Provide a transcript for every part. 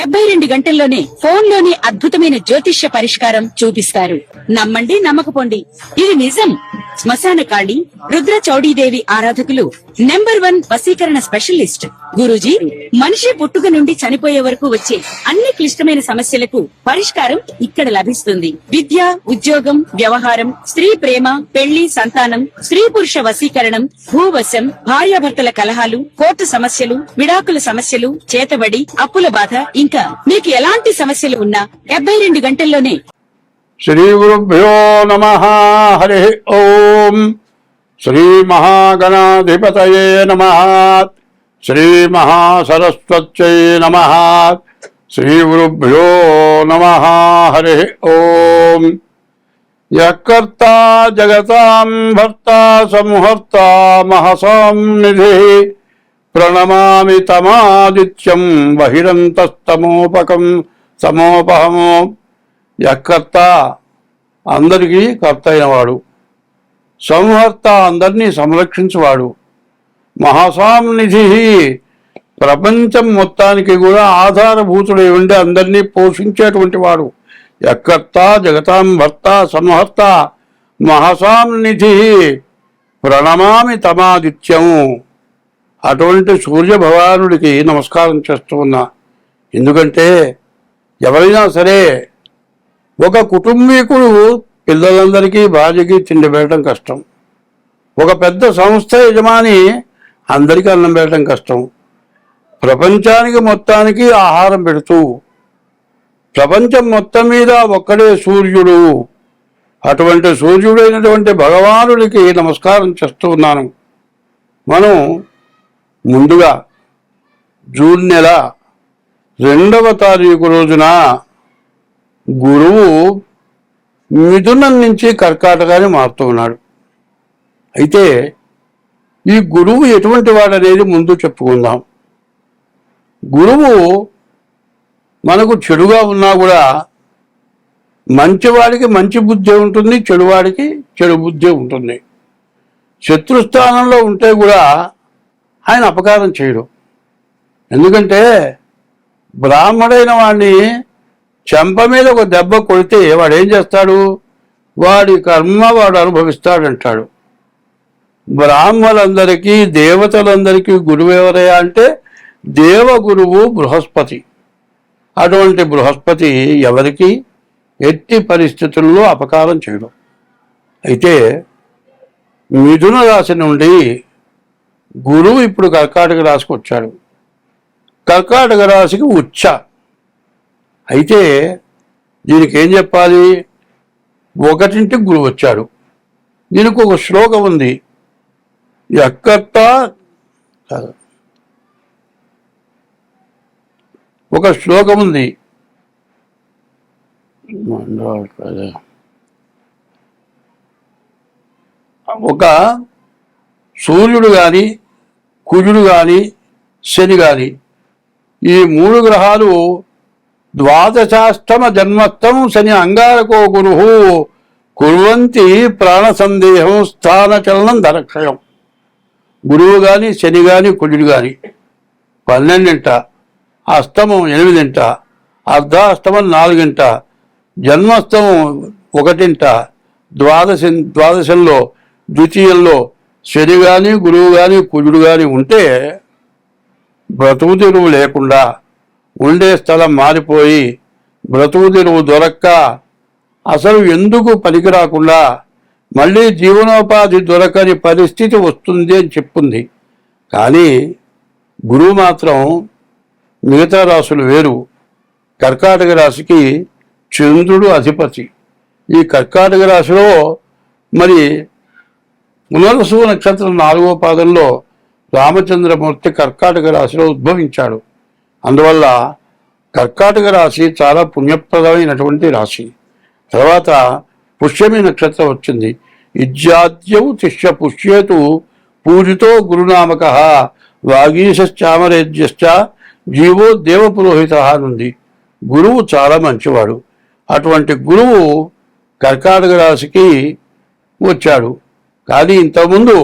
72 గంటల్లోనే ఫోన్ లోని అద్భుతమైన జ్యోతిష్య పరిష్కారం చూపిస్తారు. నమ్మండి, నమ్మకపోండి, ఇది నిజం. శ్మశాన కాళి రుద్ర చౌడీదేవి ఆరాధకులు నంబర్ 1 వశీకరణ స్పెషలిస్ట్. గురూజీ మనిషి పుట్టుక నుండి చనిపోయే వరకు వచ్చే అన్ని క్లిష్టమైన సమస్యలకు పరిష్కారం ఇక్కడ లభిస్తుంది. విద్య, ఉద్యోగం, వ్యవహారం, స్త్రీ ప్రేమ, పెళ్లి, సంతానం, స్త్రీ పురుష వశీకరణం, భూవశం, భార్యాభర్తల కలహాలు, కోర్టు సమస్యలు, విడాకుల సమస్యలు, చేతబడి, అప్పుల బాధ, ఇంకా మీకు ఎలాంటి సమస్యలు ఉన్నా 72 గంటల్లోనే. శ్రీ గురుభ్యో నమః. హరి ఓం. శ్రీ మహాగణాధిపతయే నమః. శ్రీ మహాసరస్వత్యై నమః. శ్రీ గురుభ్యో నమః. హరి ఓం. యకర్తా జగతాం భర్తా సంహర్తా మహసాం నిధి ప్రణమామి తమాదిత్యం బహిరంతస్తమోపకం సమోపహమో. యకర్త అందరికీ కర్త అయినవాడు, సంహర్త అందరినీ సంరక్షించువాడు, మహాసాంనిధి ప్రపంచం మొత్తానికి కూడా ఆధారభూతుడై ఉండి అందరినీ పోషించేటువంటి వాడు. యకర్త జగతాం భర్త సంహర్త మహాసాంనిధి ప్రణమామి తమాదిత్యము. అటువంటి సూర్య భగవానుడికి నమస్కారం చేస్తూ ఉన్నా. ఎందుకంటే ఎవరైనా సరే ఒక కుటుంబీకుడు పిల్లలందరికీ భార్యకి తిండి పెట్టడం కష్టం. ఒక పెద్ద సంస్థ యజమాని అందరికీ అన్నం పెట్టడం కష్టం. ప్రపంచానికి మొత్తానికి ఆహారం పెడుతూ ప్రపంచం మొత్తం మీద ఒక్కడే సూర్యుడు. అటువంటి సూర్యుడైనటువంటి భగవానుడికి నమస్కారం చేస్తూ ఉన్నాను. మనం ముందుగా జూన్ నెల 2వ తారీఖు రోజున గురువు మిథునం నుంచి కర్కాటకాన్ని మారుతూ ఉన్నాడు. అయితే ఈ గురువు ఎటువంటి వాడనేది ముందు చెప్పుకుందాం. గురువు మనకు చెడుగా ఉన్నా కూడా మంచివాడికి మంచి బుద్ధి ఉంటుంది, చెడువాడికి చెడు బుద్ధి ఉంటుంది. శత్రుస్థానంలో ఉంటే కూడా ఆయన అపకారం చేయడు. ఎందుకంటే బ్రాహ్మడైన వాడిని చెంప మీద ఒక దెబ్బ కొడితే వాడు ఏం చేస్తాడు? వాడి కర్మ వాడు అనుభవిస్తాడంటాడు. బ్రాహ్మణులందరికీ దేవతలందరికీ గురువు ఎవరయ్యా అంటే దేవగురువు బృహస్పతి. అటువంటి బృహస్పతి ఎవరికి ఎట్టి పరిస్థితుల్లో అపకారం చేయడం. అయితే మిథున రాశి నుండి గురువు ఇప్పుడు కర్కాటక రాశికి వచ్చాడు. కర్కాటక రాశికి ఉచ్చ. అయితే దీనికి ఏం చెప్పాలి? 1ంటికి గురువు వచ్చాడు. దీనికి ఒక శ్లోకం ఉంది. యకర్త ఒక శ్లోకం ఉంది. ఒక సూర్యుడు కానీ కుజుడు కానీ శని కానీ ఈ 3 గ్రహాలు ద్వాదశాష్టమ జన్మస్థం శని అంగారకో గురు కుర్వంతి ప్రాణ సందేహం స్థాన చలనం ధనక్షయం. గురువు కానీ శని కానీ కుజుడు కానీ 12ంట, అష్టమం 8ంట, అర్ధాష్టమం 4ంట, జన్మస్థమం 1ంట, ద్వాదశంలో ద్వితీయంలో శని కానీ గురువు కానీ కుజుడు కానీ ఉంటే బ్రతుకు తెరువు లేకుండా ఉండే స్థలం మారిపోయి బ్రతుకు తెరువు దొరక్క అసలు ఎందుకు పనికి రాకుండా మళ్ళీ జీవనోపాధి దొరకని పరిస్థితి వస్తుంది అని చెప్పుంది. కానీ గురువు మాత్రం మిగతా రాశులు వేరు. కర్కాటక రాశికి చంద్రుడు అధిపతి. ఈ కర్కాటక రాశిలో మరి పునర్వసు నక్షత్రం 4వ పాదంలో రామచంద్రమూర్తి కర్కాటక రాశిలో ఉద్భవించాడు. అందువల్ల కర్కాటక రాశి చాలా పుణ్యప్రదమైనటువంటి రాశి. తర్వాత పుష్యమి నక్షత్రం వచ్చింది. ఇజ్యాద్యౌ తిష్య పుష్యేతు పూజితో గురునామక వాగీశ్చామరేజ్యశ్చ జీవో దేవపురోహిత అనుంది. గురువు చాలా మంచివాడు. అటువంటి గురువు కర్కాటక రాశికి వచ్చాడు. కానీ ఇంతకుముందు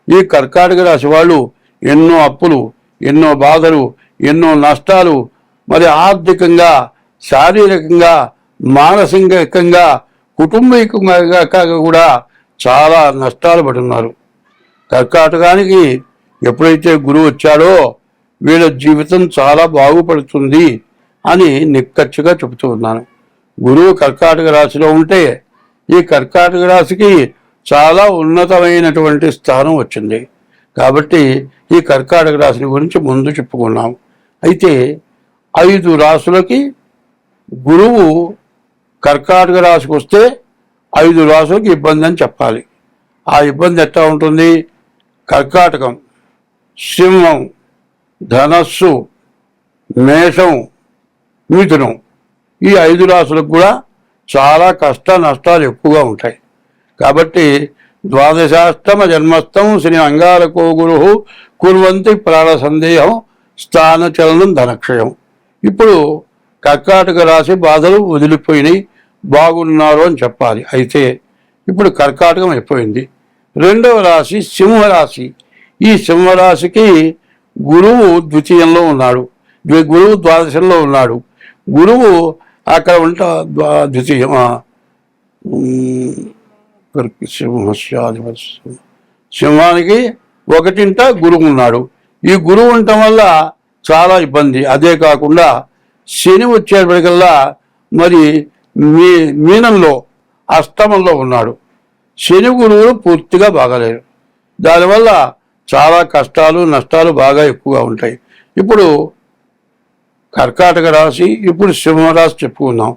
ఈ కర్కాటక రాశి వాళ్ళు ఎన్నో అప్పులు, ఎన్నో బాధలు, ఎన్నో నష్టాలు మరి ఆర్థికంగా, శారీరకంగా, మానసికంగా, కుటుంబీకంగా కూడా చాలా నష్టాలు పడుతున్నారు. కర్కాటకానికి ఎప్పుడైతే గురువు వచ్చాడో వీళ్ళ జీవితం చాలా బాగుపడుతుంది అని నిక్కచ్చిగా చెబుతూ ఉన్నాను. గురువు కర్కాటక రాశిలో ఉంటే ఈ కర్కాటక రాశికి చాలా ఉన్నతమైనటువంటి స్థానం వచ్చింది. కాబట్టి ఈ కర్కాటక రాశి గురించి ముందు చెప్పుకున్నాం. అయితే 5 రాశులకి గురువు కర్కాటక రాశికి వస్తే 5 రాశులకి ఇబ్బంది అని చెప్పాలి. ఆ ఇబ్బంది ఎట్లా ఉంటుంది? కర్కాటకం, సింహం, ధనస్సు, మేషం, మిథునం, ఈ 5 రాశులకు కూడా చాలా కష్ట నష్టాలు ఎక్కువగా ఉంటాయి. కాబట్టి ద్వాదశాష్టమ జన్మస్థం శ్రీ అంగారకో గురు కుర్వంతి ప్రాణ సందేహం స్థానచలనం ధనక్షయం. ఇప్పుడు కర్కాటక రాశి బాధలు వదిలిపోయినాయి, బాగున్నారు అని చెప్పాలి. అయితే ఇప్పుడు కర్కాటకం అయిపోయింది. 2వ రాశి సింహరాశి. ఈ సింహరాశికి గురువు ద్వితీయంలో ఉన్నాడు, గురువు ద్వాదశంలో ఉన్నాడు. గురువు అక్కడ ఉంటా ద్వితీయం సింహానికి 1ంట గురువు ఉన్నాడు. ఈ గురువు ఉండటం వల్ల చాలా ఇబ్బంది. అదే కాకుండా శని వచ్చేప్పటికల్లా మరి మీనంలో అష్టమంలో ఉన్నాడు. శని గురువులు పూర్తిగా బాగాలేరు. దానివల్ల చాలా కష్టాలు నష్టాలు బాగా ఎక్కువగా ఉంటాయి. ఇప్పుడు కర్కాటక రాశి, ఇప్పుడు సింహరాశి చెప్పుకున్నాం.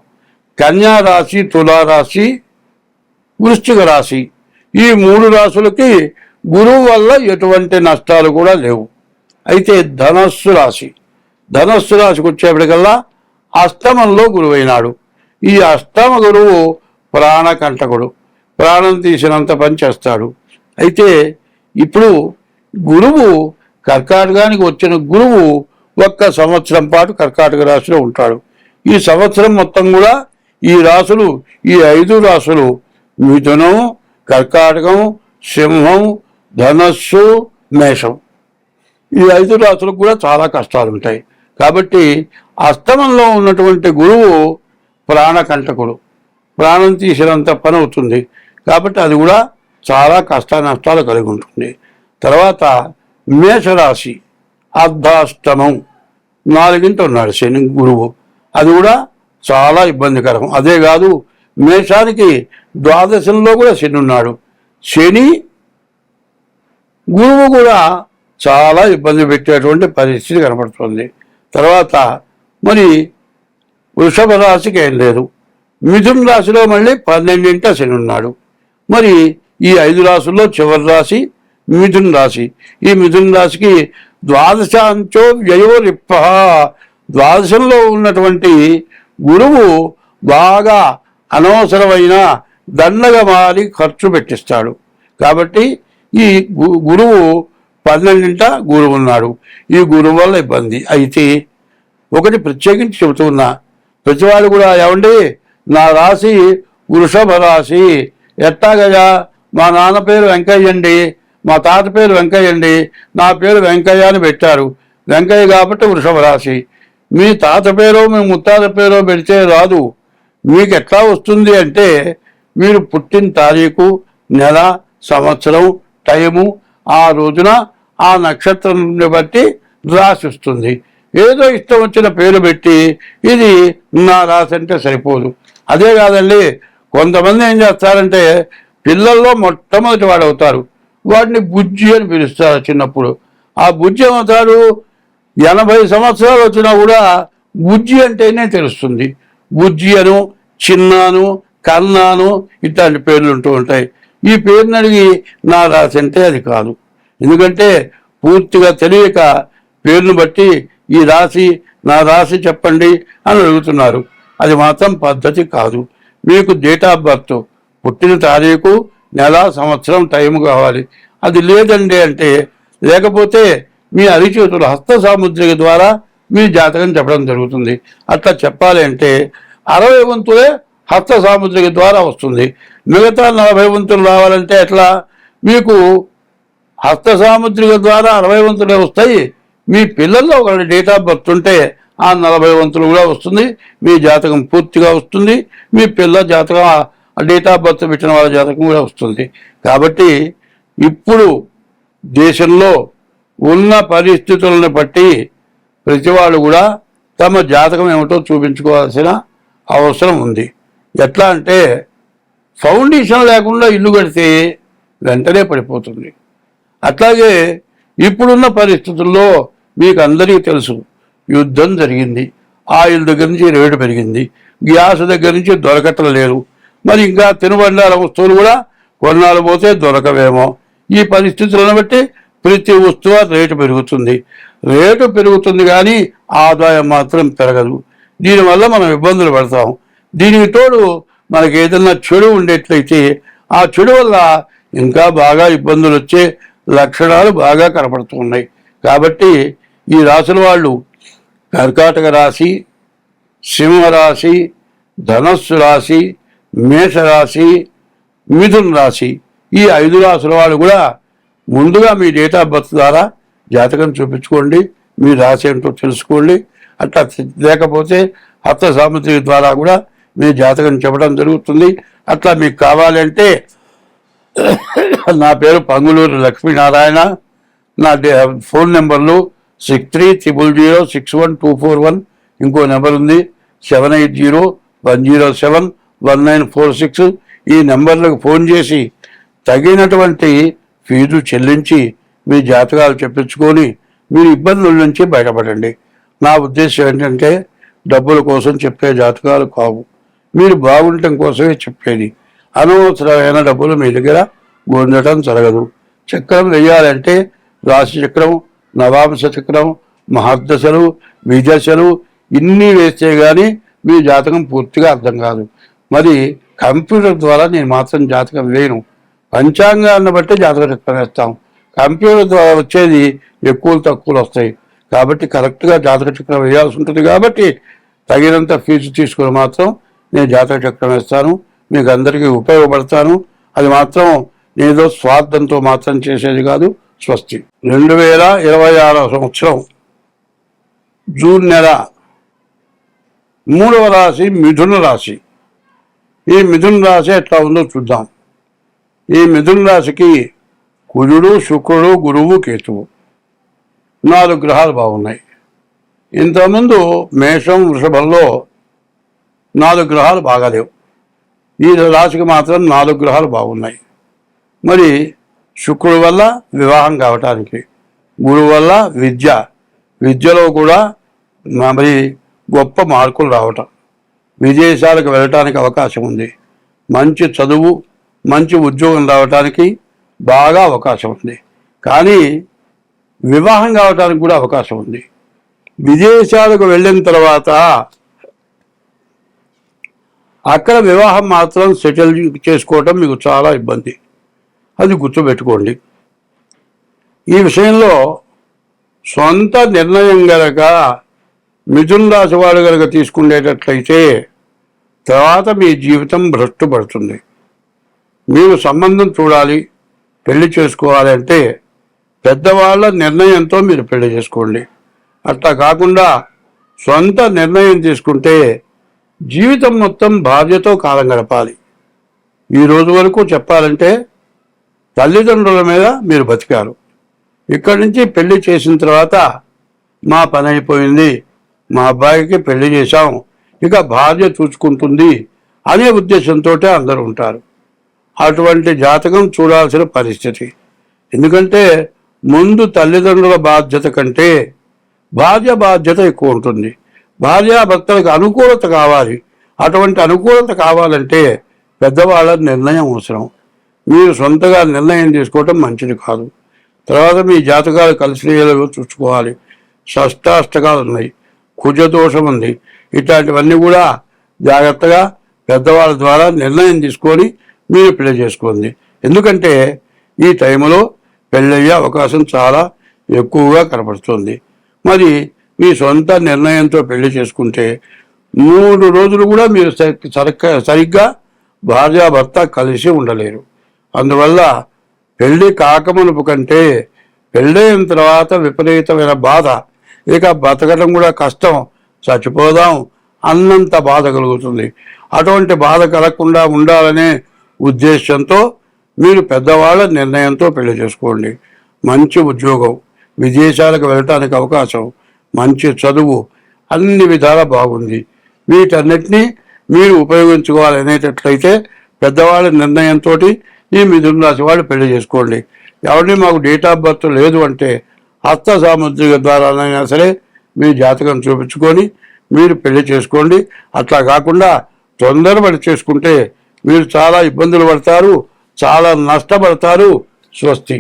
కన్యా రాశి, తులారాశి, వృశ్చిక రాశి, ఈ 3 రాశులకి గురువు వల్ల ఎటువంటి నష్టాలు కూడా లేవు. అయితే ధనస్సు రాశికి వచ్చేప్పటికల్లా అష్టమంలో గురువు అయినాడు. ఈ అష్టమ గురువు ప్రాణకంటకుడు, ప్రాణం తీసినంత పని చేస్తాడు. అయితే ఇప్పుడు గురువు కర్కాటకానికి వచ్చిన గురువు 1 సంవత్సరం పాటు కర్కాటక రాశిలో ఉంటాడు. ఈ సంవత్సరం మొత్తం కూడా ఈ రాశులు, ఈ 5 రాశులు మిథునం, కర్కాటకం, సింహం, ధనస్సు, మేషం, ఈ 5 రాశులకు కూడా చాలా కష్టాలు ఉంటాయి. కాబట్టి అష్టమంలో ఉన్నటువంటి గురువు ప్రాణకంటకుడు, ప్రాణం తీసినంత పని అవుతుంది. కాబట్టి అది కూడా చాలా కష్ట నష్టాలు కలిగి ఉంటుంది. తర్వాత మేషరాశి అర్ధాష్టమం, 4ంట ఉన్నాడు శని గురువు. అది కూడా చాలా ఇబ్బందికరం. అదే కాదు, మేషానికి ద్వాదశంలో కూడా శని ఉన్నాడు. శని గురువు కూడా చాలా ఇబ్బంది పెట్టేటువంటి పరిస్థితి కనపడుతుంది. తర్వాత మరి వృషభ రాశికి ఏం లేదు. మిథున రాశిలో మళ్ళీ 12ంట శని ఉన్నాడు. మరి ఈ 5 రాశుల్లో చివరి రాశి మిథున రాశి. ఈ మిథున రాశికి ద్వాదశాంచో వ్యయోరిప్ప, ద్వాదశంలో ఉన్నటువంటి గురువు బాగా అనవసరమైన దండగా మారి ఖర్చు పెట్టిస్తాడు. కాబట్టి ఈ గురువు 12ంట గురువు ఉన్నాడు. ఈ గురువు వల్ల ఇబ్బంది. అయితే ఒకటి ప్రత్యేకించి చెబుతున్నా, ప్రతివాడు కూడా ఏమండి నా రాశి వృషభ రాశి, ఎట్టాగయ్యా మా నాన్న పేరు వెంకయ్య అండి, మా తాత పేరు వెంకయ్య అండి, నా పేరు వెంకయ్య అని పెట్టారు. వెంకయ్య కాబట్టి వృషభ రాశి. మీ తాత పేరో మీ ముత్తాత పేరో పెడితే రాదు. మీకు ఎట్లా వస్తుంది అంటే మీరు పుట్టిన తారీఖు, నెల, సంవత్సరం, టైము, ఆ రోజున ఆ నక్షత్రం బట్టి రాసి వస్తుంది. ఏదో ఇష్టం వచ్చిన పేరు పెట్టి ఇది నా రాశి అంటే సరిపోదు. అదే కాదండి, కొంతమంది ఏం చేస్తారంటే పిల్లల్లో మొట్టమొదటి వాడు అవుతారు, వాడిని బుజ్జి అని పిలుస్తారు చిన్నప్పుడు. ఆ బుజ్జి ఏమవుతాడు, 80 సంవత్సరాలు వచ్చినా కూడా బుజ్జి అంటేనే తెలుస్తుంది. బుజ్జి అను, చిన్నాను, కన్నాను ఇట్లాంటి పేర్లు ఉంటూ ఉంటాయి. ఈ పేరుని అడిగి నా రాశి అంటే అది కాదు. ఎందుకంటే పూర్తిగా తెలియక పేరును బట్టి ఈ రాశి నా రాశి చెప్పండి అని అడుగుతున్నారు. అది మాత్రం పద్ధతి కాదు. మీకు డేట్ ఆఫ్ బర్త్, పుట్టిన తారీఖు, నెల, సంవత్సరం, టైం కావాలి. అది లేదండి అంటే, లేకపోతే మీ అరిచేతులు హస్త సాముద్రిక ద్వారా మీ జాతకం చెప్పడం జరుగుతుంది. అట్లా చెప్పాలి అంటే 60 వంతులే హస్త సాముద్రిక ద్వారా వస్తుంది. మిగతా 40 వంతులు రావాలంటే ఎట్లా? మీకు హస్త సాముద్రిక ద్వారా 60 వంతులే వస్తాయి. మీ పిల్లల్లో ఒకటి డేట్ ఆఫ్ బర్త్ ఉంటే ఆ 40 వంతులు కూడా వస్తుంది. మీ జాతకం పూర్తిగా వస్తుంది. మీ పిల్ల జాతకం డేట్ ఆఫ్ బర్త్ పెట్టిన వాళ్ళ జాతకం కూడా వస్తుంది. కాబట్టి ఇప్పుడు దేశంలో ఉన్న పరిస్థితులను బట్టి ప్రతి వాళ్ళు కూడా తమ జాతకం ఏమిటో చూపించుకోవాల్సిన అవసరం ఉంది. ఎట్లా అంటే ఫౌండేషన్ లేకుండా ఇల్లు కడితే వెంటనే పడిపోతుంది. అట్లాగే ఇప్పుడున్న పరిస్థితుల్లో మీకు అందరికీ తెలుసు, యుద్ధం జరిగింది, ఆయిల్ దగ్గర నుంచి రేటు పెరిగింది, గ్యాస్ దగ్గర నుంచి దొరకటం లేదు. మరి ఇంకా తినుబండార వస్తువులు కూడా కొన్నాళ్ళు పోతే దొరకవేమో. ఈ పరిస్థితులను బట్టి ప్రతి వస్తువు రేటు పెరుగుతుంది. రేటు పెరుగుతుంది కానీ ఆదాయం మాత్రం పెరగదు. దీనివల్ల మనం ఇబ్బందులు పడతాం. దీనికి తోడు మనకి ఏదైనా చెడు ఉండేట్లయితే ఆ చెడు వల్ల ఇంకా బాగా ఇబ్బందులు వచ్చే లక్షణాలు బాగా కనపడుతున్నాయి. కాబట్టి ఈ రాశుల వాళ్ళు కర్కాటక రాశి, సింహరాశి, ధనస్సు రాశి, మేషరాశి, మిథున రాశి, ఈ 5 రాశుల వాళ్ళు కూడా ముందుగా మీ డేట్ ఆఫ్ బర్త్ ద్వారా జాతకం చూపించుకోండి. మీ రాశి ఏంటో తెలుసుకోండి. అట్లా లేకపోతే హస్త సాముద్రిక ద్వారా కూడా మీ జాతకం చెప్పడం జరుగుతుంది. అట్లా మీకు కావాలంటే నా పేరు పంగులూరు లక్ష్మీనారాయణ. నా ఫోన్ నెంబర్లు 6300061241. ఇంకో నెంబర్ ఉంది 7801071946. ఈ నెంబర్లకు ఫోన్ చేసి తగినటువంటి ఫీజు చెల్లించి మీ జాతకాలు చెప్పించుకొని మీరు ఇబ్బందుల నుంచి బయటపడండి. నా ఉద్దేశం ఏంటంటే డబ్బుల కోసం చెప్పే జాతకాలు కావు, మీరు బాగుండటం కోసమే చెప్పేది. అనవసరమైన డబ్బులు మీ దగ్గర పొందటం జరగదు. చక్రం వేయాలంటే రాశి చక్రం, నవాంశ చక్రం, మహర్దశలు, విదశలు ఇన్ని వేస్తే కానీ మీ జాతకం పూర్తిగా అర్థం కాదు. మరి కంప్యూటర్ ద్వారా నేను మాత్రం జాతకం వేయను. పంచాంగాన్ని బట్టి జాతక చక్రం వేస్తాం. కంప్యూటర్ ద్వారా వచ్చేది ఎక్కువలు తక్కువలు వస్తాయి. కాబట్టి కరెక్ట్గా జాతక చక్రం వేయాల్సి ఉంటుంది. కాబట్టి తగినంత ఫీజు తీసుకుని మాత్రం నేను జాతక చక్రం వేస్తాను. మీకు అందరికీ ఉపయోగపడతాను. అది మాత్రం నేనేదో స్వార్థంతో మాత్రం చేసేది కాదు. స్వస్తి. 2026 సంవత్సరం జూన్ నెల 3వ రాశి మిథున రాశి. ఈ మిథున రాశి ఎట్లా ఉందో చూద్దాం. ఈ మిథున రాశికి కుజుడు, శుక్రుడు, గురువు, కేతువు 4 గ్రహాలు బాగున్నాయి. ఇంతకుముందు మేషం, వృషభంలో 4 గ్రహాలు బాగాలేవు. ఈ రాశికి మాత్రం 4 గ్రహాలు బాగున్నాయి. మరి శుక్రుడు వల్ల వివాహం కావటానికి, గురువు వల్ల విద్యలో కూడా మరి గొప్ప మార్కులు రావటం, విదేశాలకు వెళ్ళటానికి అవకాశం ఉంది. మంచి చదువు, మంచి ఉద్యోగం రావటానికి బాగా అవకాశం ఉంది. కానీ వివాహం కావటానికి కూడా అవకాశం ఉంది. విదేశాలకు వెళ్ళిన తర్వాత అక్కడ వివాహం మాత్రం సెటిల్ చేసుకోవటం మీకు చాలా ఇబ్బంది. అది గుర్తుపెట్టుకోండి. ఈ విషయంలో సొంత నిర్ణయం గనక మిథున రాశి వాడు కనుక తీసుకునేటట్లయితే తర్వాత మీ జీవితం భ్రష్టు పడుతుంది. మీరు సంబంధం చూడాలి, పెళ్లి చేసుకోవాలి అంటే పెద్దవాళ్ళ నిర్ణయంతో మీరు పెళ్లి చేసుకోండి. అట్లా కాకుండా సొంత నిర్ణయం తీసుకుంటే జీవితం మొత్తం భార్యతో కాలం గడపాలి. ఈ రోజు వరకు చెప్పాలంటే తల్లిదండ్రుల మీద మీరు బతికారు. ఇక్కడి నుంచి పెళ్లి చేసిన తర్వాత మా పని అయిపోయింది, మా అబ్బాయికి పెళ్లి చేశాం, ఇక భార్య చూసుకుంటుంది అనే ఉద్దేశంతో అందరూ ఉంటారు. అటువంటి జాతకం చూడాల్సిన పరిస్థితి. ఎందుకంటే ముందు తల్లిదండ్రుల బాధ్యత కంటే భార్య బాధ్యత ఎక్కువ ఉంటుంది. భార్యాభర్తలకు అనుకూలత కావాలి. అటువంటి అనుకూలత కావాలంటే పెద్దవాళ్ళ నిర్ణయం అవసరం. మీరు సొంతగా నిర్ణయం తీసుకోవటం మంచిది కాదు. తర్వాత మీ జాతకాలు కలిసిలేదో చూసుకోవాలి. షష్టాష్టకాలు ఉన్నాయి, కుజదోషం ఉంది. ఇట్లాంటివన్నీ కూడా జాగ్రత్తగా పెద్దవాళ్ళ ద్వారా నిర్ణయం తీసుకొని మీరు పెళ్లి చేసుకోండి. ఎందుకంటే ఈ టైంలో పెళ్ళయ్యే అవకాశం చాలా ఎక్కువగా కనపడుతుంది. మరి మీ సొంత నిర్ణయంతో పెళ్లి చేసుకుంటే 3 రోజులు కూడా మీరు సరిగ్గా భార్యాభర్త కలిసి ఉండలేరు. అందువల్ల పెళ్లి కాకమునుపు కంటే పెళ్ళైన తర్వాత విపరీతమైన బాధ, ఇక బతకడం కూడా కష్టం చచ్చిపోదాం అన్నంత బాధ కలుగుతుంది. అటువంటి బాధ కలగకుండా ఉండాలనే ఉద్దేశంతో మీరు పెద్దవాళ్ళ నిర్ణయంతో పెళ్లి చేసుకోండి. మంచి ఉద్యోగం, విదేశాలకు వెళ్ళటానికి అవకాశం, మంచి చదువు, అన్ని విధాలా బాగుంది. వీటన్నిటినీ మీరు ఉపయోగించుకోవాలనేటట్లయితే పెద్దవాళ్ళ నిర్ణయంతో ఈ మిథున రాశి వాళ్ళు పెళ్లి చేసుకోండి. ఎవరిని మాకు డేట్ ఆఫ్ బర్త్ లేదు అంటే హస్త సాముద్రిక ద్వారానైనా సరే మీ జాతకం చూపించుకొని మీరు పెళ్లి చేసుకోండి. అట్లా కాకుండా తొందరపడి చేసుకుంటే మీరు చాలా ఇబ్బందులు పడతారు, చాలా నష్టపడతారు. స్వస్తి.